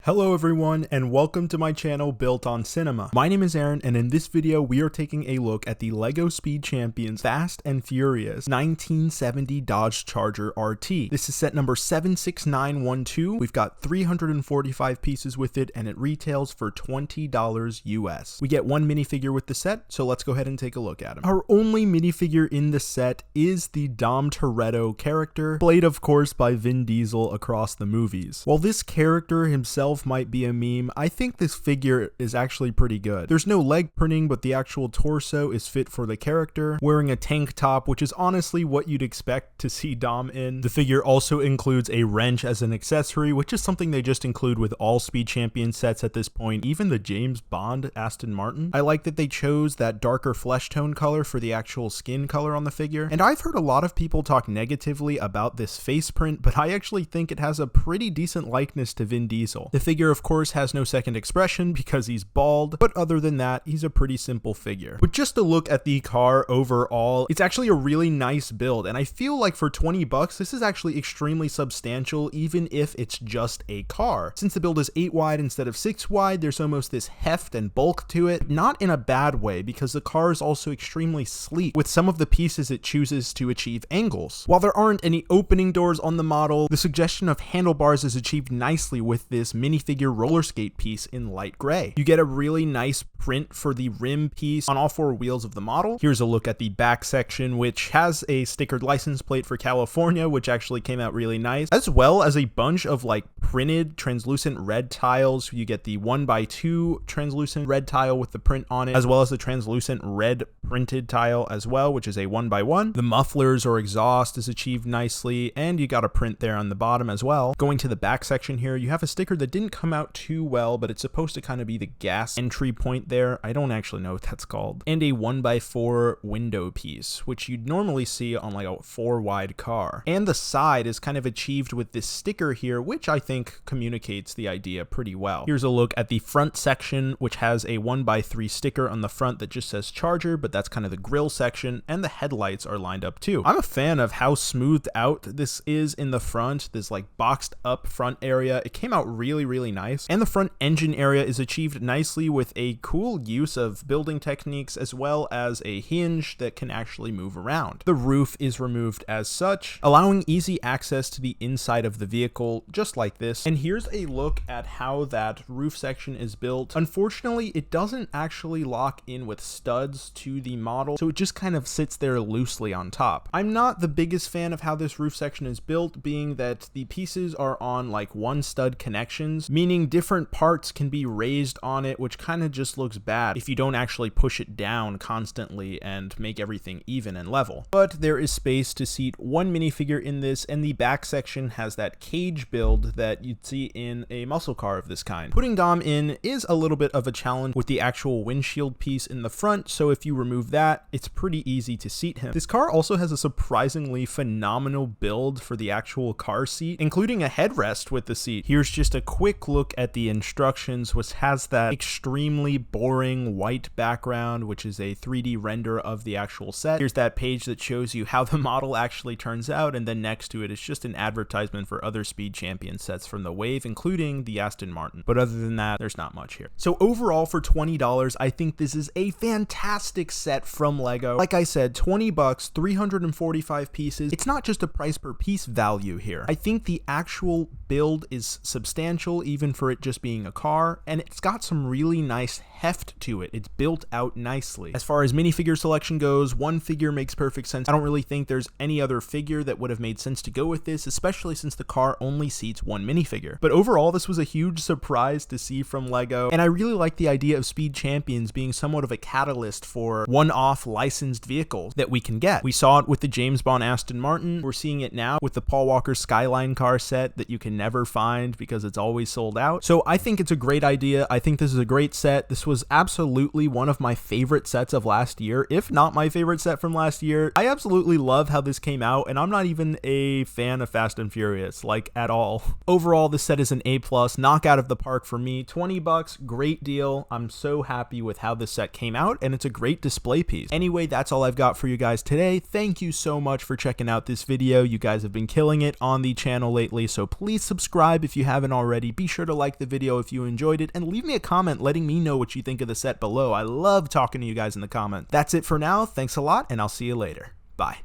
Hello everyone, and welcome to my channel Built on Cinema. My name is Aaron, and in this video we are taking a look at the LEGO Speed Champions Fast and Furious 1970 Dodge Charger RT. This is set number 76912. We've got 345 pieces with it, and it retails for $20 US. We get one minifigure with the set, so let's go ahead and take a look at him. Our only minifigure in the set is the Dom Toretto character, played of course by Vin Diesel across the movies. While this character himself might be a meme, I think this figure is actually pretty good. There's no leg printing, but the actual torso is fit for the character, wearing a tank top, which is honestly what you'd expect to see Dom in. The figure also includes a wrench as an accessory, which is something they just include with all Speed Champion sets at this point, even the James Bond Aston Martin. I like that they chose that darker flesh tone color for the actual skin color on the figure, and I've heard a lot of people talk negatively about this face print, but I actually think it has a pretty decent likeness to Vin Diesel. The figure of course has no second expression because he's bald, but other than that, he's a pretty simple figure. But just to look at the car overall, it's actually a really nice build, and I feel like for 20 bucks, this is actually extremely substantial, even if it's just a car. Since the build is 8 wide instead of 6 wide, there's almost this heft and bulk to it, not in a bad way, because the car is also extremely sleek. With some of the pieces, it chooses to achieve angles. While there aren't any opening doors on the model, the suggestion of handlebars is achieved nicely with this minifigure roller skate piece in light gray. You get a really nice print for the rim piece on all 4 wheels of the model. Here's a look at the back section, which has a stickered license plate for California, which actually came out really nice, as well as a bunch of like printed translucent red tiles. You get the 1x2 translucent red tile with the print on it, as well as the translucent red printed tile as well, which is a 1x1. The mufflers or exhaust is achieved nicely, and you got a print there on the bottom as well. Going to the back section here, you have a sticker that didn't come out too well, but it's supposed to kind of be the gas entry point there. I don't actually know what that's called. And a 1x4 window piece, which you'd normally see on like a 4 wide car. And the side is kind of achieved with this sticker here, which I think communicates the idea pretty well. Here's a look at the front section, which has a 1x3 sticker on the front that just says Charger, but that's kind of the grille section, and the headlights are lined up too. I'm a fan of how smoothed out this is in the front, this like boxed up front area. It came out really nice, and the front engine area is achieved nicely with a cool use of building techniques, as well as a hinge that can actually move around. The roof is removed as such, allowing easy access to the inside of the vehicle, just like this. And here's a look at how that roof section is built. Unfortunately, it doesn't actually lock in with studs to the model, so it just kind of sits there loosely on top. I'm not the biggest fan of how this roof section is built, being that the pieces are on like one stud connections, meaning different parts can be raised on it, which kind of just looks bad if you don't actually push it down constantly and make everything even and level. But there is space to seat one minifigure in this, and the back section has that cage build that you'd see in a muscle car of this kind. Putting Dom in is a little bit of a challenge with the actual windshield piece in the front, so if you remove that, it's pretty easy to seat him. This car also has a surprisingly phenomenal build for the actual car seat, including a headrest with the seat. Here's just a quick look at the instructions, which has that extremely boring white background, which is a 3D render of the actual set. Here's that page that shows you how the model actually turns out, and then next to it is just an advertisement for other Speed Champion sets from the wave, including the Aston Martin. But other than that, there's not much here. So overall, for $20, I think this is a fantastic set from LEGO. Like I said, 20 bucks, 345 pieces. It's not just a price per piece value here. I think the actual build is substantial, even for it just being a car, and it's got some really nice heft to it. It's built out nicely. As far as minifigure selection goes, one figure makes perfect sense. I don't really think there's any other figure that would have made sense to go with this, especially since the car only seats one minifigure. But overall, this was a huge surprise to see from LEGO, and I really like the idea of Speed Champions being somewhat of a catalyst for one-off licensed vehicles that we can get. We saw it with the James Bond Aston Martin. We're seeing it now with the Paul Walker Skyline car set that you can never find because it's always sold out. So I think it's a great idea. I think this is a great set. This was absolutely one of my favorite sets of last year, if not my favorite set from last year. I absolutely love how this came out, and I'm not even a fan of Fast and Furious, like at all. Overall, this set is an A+, knockout of the park for me. 20 bucks, great deal. I'm so happy with how this set came out, and it's a great display piece. Anyway, that's all I've got for you guys today. Thank you so much for checking out this video. You guys have been killing it on the channel lately, so please subscribe if you haven't already. be sure to like the video if you enjoyed it, and leave me a comment letting me know what you think of the set below. I love talking to you guys in the comments. That's it for now. Thanks a lot, and I'll see you later. Bye.